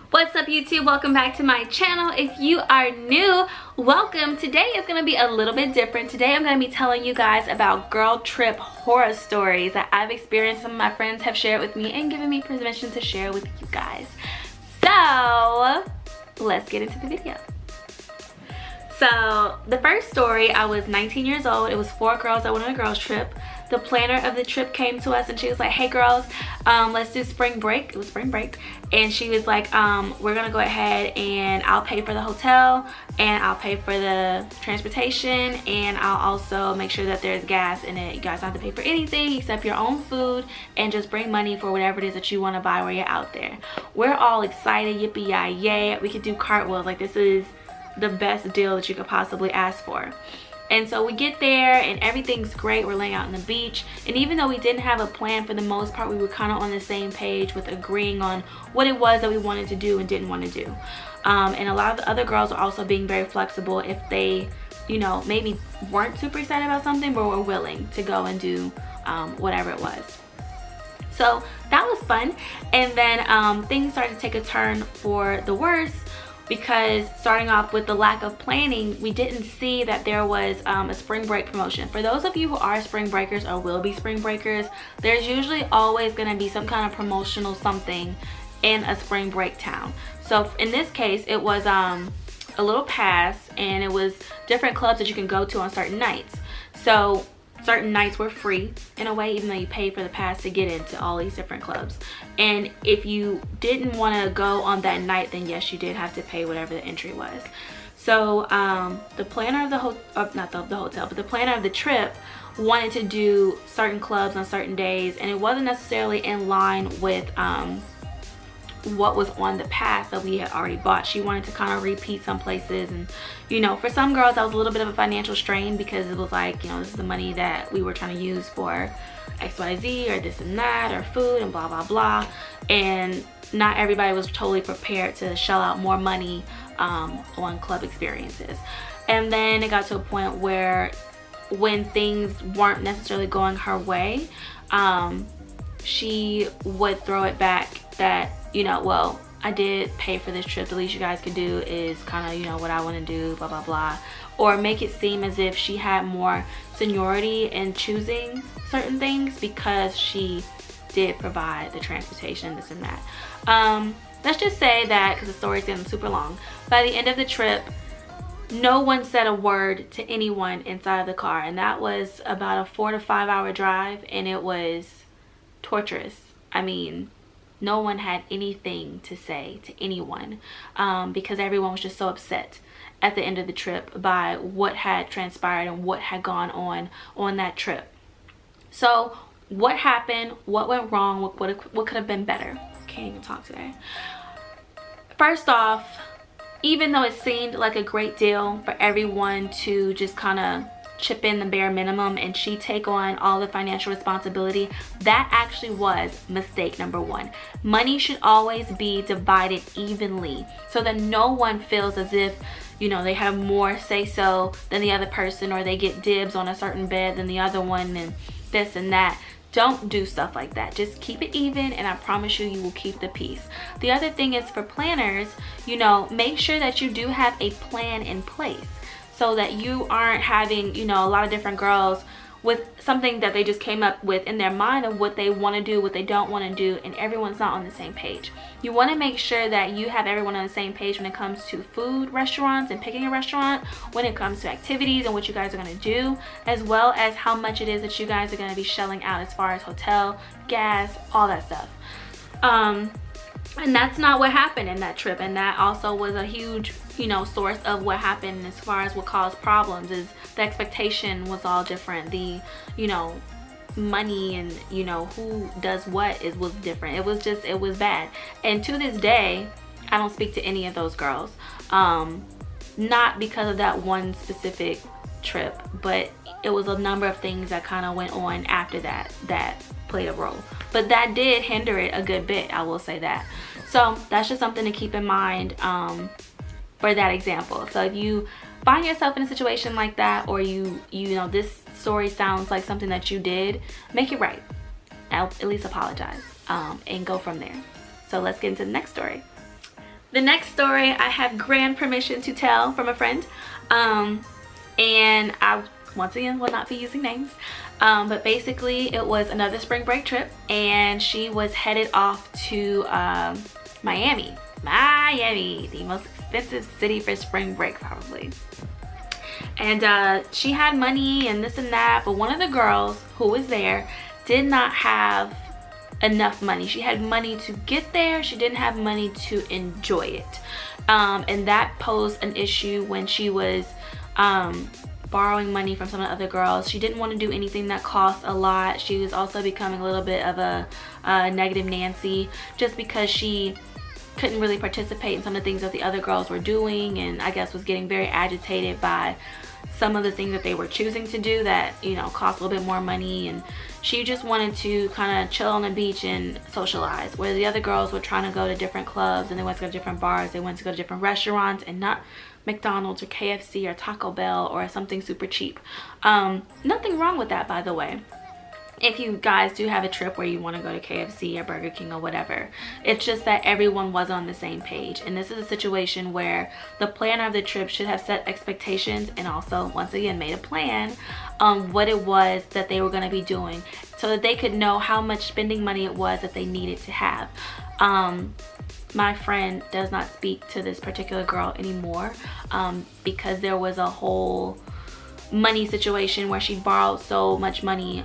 What's up YouTube? Welcome back to my channel. If you are new, welcome. Today is going to be a little bit different. Today I'm going to be telling you guys about girl trip horror stories that I've experienced. Some of my friends have shared with me and given me permission to share with you guys. So let's get into the video. So the first story, I was 19 years old. It was 4 girls that went on a girls trip. The planner of the trip came to us and she was like, hey girls, let's do spring break. It was spring break. And she was like, we're gonna go ahead and I'll pay for the hotel and I'll pay for the transportation and I'll also make sure that there's gas in it. You guys don't have to pay for anything except your own food and just bring money for whatever it is that you want to buy while you're out there. We're all excited, yippee yay yay. We could do cartwheels. Like, this is the best deal that you could possibly ask for. And so we get there and everything's great. We're laying out on the beach, and even though we didn't have a plan, for the most part we were kind of on the same page with agreeing on what it was that we wanted to do and didn't want to do. And a lot of the other girls are also being very flexible if they, you know, maybe weren't super excited about something but were willing to go and do whatever it was. So that was fun. And then things started to take a turn for the worse, because starting off with the lack of planning, we didn't see that there was a spring break promotion. For those of you who are spring breakers or will be spring breakers, there's usually always going to be some kind of promotional something in a spring break town. So in this case, it was a little pass, and it was different clubs that you can go to on certain nights. So certain nights were free in a way, even though you paid for the pass to get into all these different clubs. And if you didn't want to go on that night, then yes, you did have to pay whatever the entry was. So the planner of the planner of the trip wanted to do certain clubs on certain days, and it wasn't necessarily in line with what was on the pass that we had already bought. She wanted to kind of repeat some places, and you know, for some girls that was a little bit of a financial strain, because it was like, you know, this is the money that we were trying to use for XYZ or this and that or food and blah blah blah, and not everybody was totally prepared to shell out more money on club experiences. And then it got to a point where when things weren't necessarily going her way, she would throw it back that, you know, well, I did pay for this trip, the least you guys could do is kind of, you know, what I want to do, blah blah blah, or make it seem as if she had more seniority in choosing certain things because she did provide the transportation, this and that. Let's just say that, because the story's getting super long, by the end of the trip, no one said a word to anyone inside of the car, and that was about a 4 to 5 hour drive, and it was torturous. I mean, no one had anything to say to anyone because everyone was just so upset at the end of the trip by what had transpired and what had gone on that trip. So what happened? What went wrong? What could have been better? Can't even talk today. First off, even though it seemed like a great deal for everyone to just kind of chip in the bare minimum and she take on all the financial responsibility, that actually was mistake number 1. Money should always be divided evenly so that no one feels as if, you know, they have more say so than the other person, or they get dibs on a certain bed than the other one, and this and that. Don't do stuff like that. Just keep it even, and I promise you, you will keep the peace. The other thing is, for planners, you know, make sure that you do have a plan in place, so that you aren't having, you know, a lot of different girls with something that they just came up with in their mind of what they want to do, what they don't want to do, and everyone's not on the same page. You want to make sure that you have everyone on the same page when it comes to food restaurants and picking a restaurant, when it comes to activities and what you guys are going to do, as well as how much it is that you guys are going to be shelling out as far as hotel, gas, all that stuff. And that's not what happened in that trip, and that also was a huge, you know, source of what happened as far as what caused problems. Is the expectation was all different. The, you know, money and, you know, who does what was different. It was bad. And to this day, I don't speak to any of those girls, not because of that one specific trip, but it was a number of things that kind of went on after that played a role. But that did hinder it a good bit, I will say that. So that's just something to keep in mind for that example. So if you find yourself in a situation like that, or you know this story sounds like something that you did, make it right. At least apologize and go from there. So let's get into the next story. The next story I have grand permission to tell from a friend, and I once again will not be using names, but basically it was another spring break trip, and she was headed off to Miami, the most expensive city for spring break probably. And she had money and this and that, but one of the girls who was there did not have enough money. She had money to get there, she didn't have money to enjoy it, and that posed an issue when she was borrowing money from some of the other girls. She didn't want to do anything that cost a lot. She was also becoming a little bit of a negative Nancy, just because she couldn't really participate in some of the things that the other girls were doing, and I guess was getting very agitated by some of the things that they were choosing to do that, you know, cost a little bit more money. And she just wanted to kind of chill on the beach and socialize, where the other girls were trying to go to different clubs, and they went to go to different bars, they went to go to different restaurants, and not McDonald's or KFC or Taco Bell or something super cheap. Nothing wrong with that, by the way. If you guys do have a trip where you want to go to KFC or Burger King or whatever, it's just that everyone was on the same page. And this is a situation where the planner of the trip should have set expectations, and also once again made a plan on what it was that they were going to be doing, so that they could know how much spending money it was that they needed to have. My friend does not speak to this particular girl anymore, because there was a whole money situation where she borrowed so much money.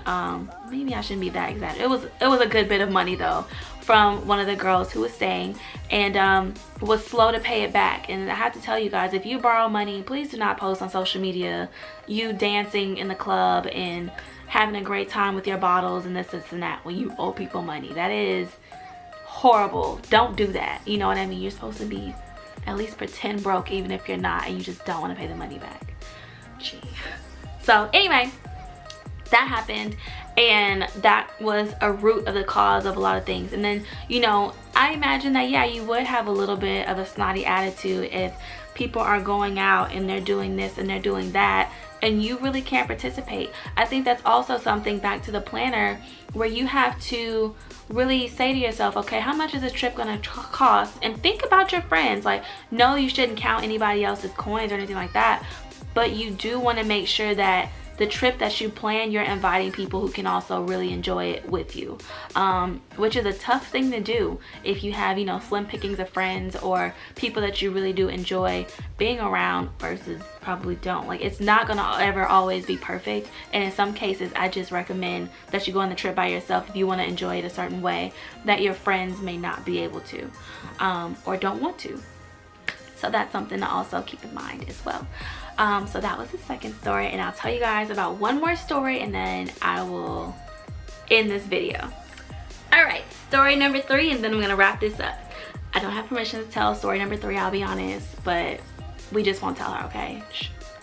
Maybe I shouldn't be that exact. It was a good bit of money though, from one of the girls who was staying, and was slow to pay it back. And I have to tell you guys, if you borrow money, please do not post on social media you dancing in the club and having a great time with your bottles and this and that when you owe people money. That is horrible. Don't do that. You know what I mean? You're supposed to be at least pretend broke, even if you're not, and you just don't want to pay the money back. Gee. So anyway, that happened, and that was a root of the cause of a lot of things. And then, you know, I imagine that, yeah, you would have a little bit of a snotty attitude if people are going out and they're doing this and they're doing that, and you really can't participate. I think that's also something, back to the planner, where you have to really say to yourself, okay, how much is this trip gonna cost? And think about your friends. Like, no, you shouldn't count anybody else's coins or anything like that, but you do want to make sure that the trip that you plan, you're inviting people who can also really enjoy it with you, which is a tough thing to do if you have, you know, slim pickings of friends or people that you really do enjoy being around versus probably don't. Like, it's not gonna ever always be perfect, and in some cases I just recommend that you go on the trip by yourself if you want to enjoy it a certain way that your friends may not be able to, or don't want to. So that's something to also keep in mind as well. So that was the second story, and I'll tell you guys about one more story and then I will end this video. Alright, story number 3, and then I'm gonna wrap this up. I don't have permission to tell story number 3, I'll be honest, but we just won't tell her, okay?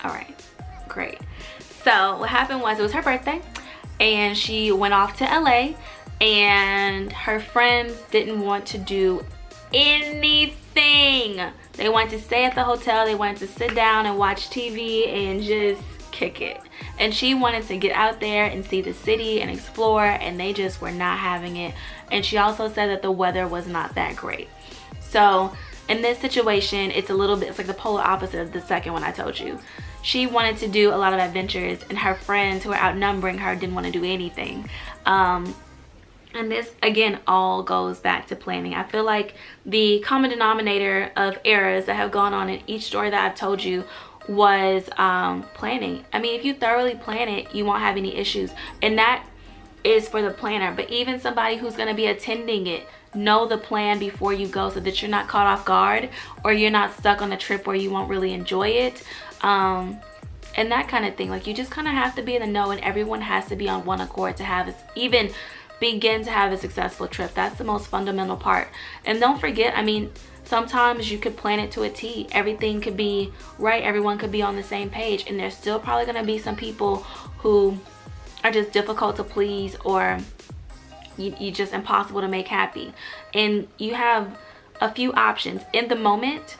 Alright, great. So what happened was, it was her birthday and she went off to LA, and her friends didn't want to do anything. They wanted to stay at the hotel, they wanted to sit down and watch TV and just kick it. And she wanted to get out there and see the city and explore, and they just were not having it. And she also said that the weather was not that great. So in this situation, it's a little bit, it's like the polar opposite of the second one I told you. She wanted to do a lot of adventures, and her friends who were outnumbering her didn't want to do anything. And this, again, all goes back to planning. I feel like the common denominator of errors that have gone on in each story that I've told you was planning. I mean, if you thoroughly plan it, you won't have any issues. And that is for the planner. But even somebody who's going to be attending it, know the plan before you go, so that you're not caught off guard, or you're not stuck on a trip where you won't really enjoy it. And that kind of thing. Like, you just kind of have to be in the know, and everyone has to be on one accord to have even begin to have a successful trip. That's the most fundamental part. And don't forget, I mean, sometimes you could plan it to a T. Everything could be right, everyone could be on the same page, and there's still probably going to be some people who are just difficult to please, or you just impossible to make happy. And you have a few options. In the moment,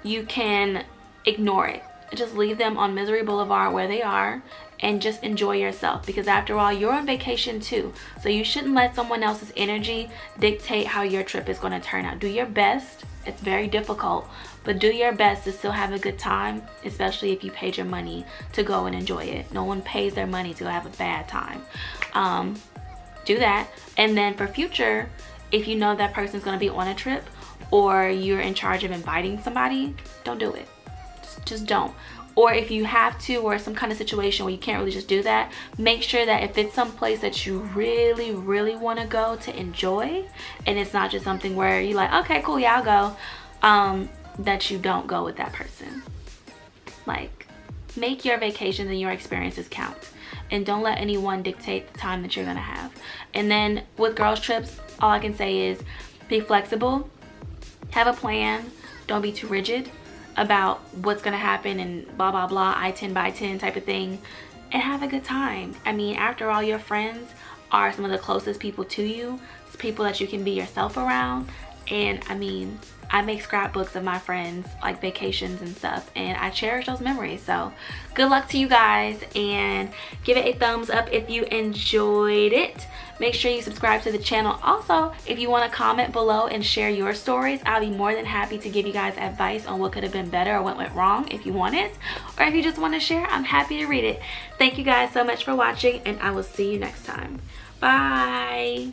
you can ignore it. just leave them on Misery Boulevard where they are and just enjoy yourself, because after all, you're on vacation too. So you shouldn't let someone else's energy dictate how your trip is going to turn out. Do your best. It's very difficult, but do your best to still have a good time, especially if you paid your money to go and enjoy it. No one pays their money to have a bad time. Do that. And then for future, if you know that person's going to be on a trip, or you're in charge of inviting somebody, don't do it. Just don't. Or if you have to, or some kind of situation where you can't really just do that, make sure that if it's some place that you really, really want to go to enjoy, and it's not just something where you're like, okay, cool, yeah, I'll go, that you don't go with that person. Like, make your vacations and your experiences count, and don't let anyone dictate the time that you're gonna have. And then with girls trips, all I can say is be flexible, have a plan, don't be too rigid about what's gonna happen and blah blah blah, I 10 by 10 type of thing, and have a good time. I mean, after all, your friends are some of the closest people to you. It's people that you can be yourself around. And I mean, I make scrapbooks of my friends, like vacations and stuff, and I cherish those memories. So good luck to you guys, and give it a thumbs up if you enjoyed it. Make sure you subscribe to the channel. Also, if you want to comment below and share your stories, I'll be more than happy to give you guys advice on what could have been better or what went wrong if you want it. Or if you just want to share, I'm happy to read it. Thank you guys so much for watching, and I will see you next time. Bye.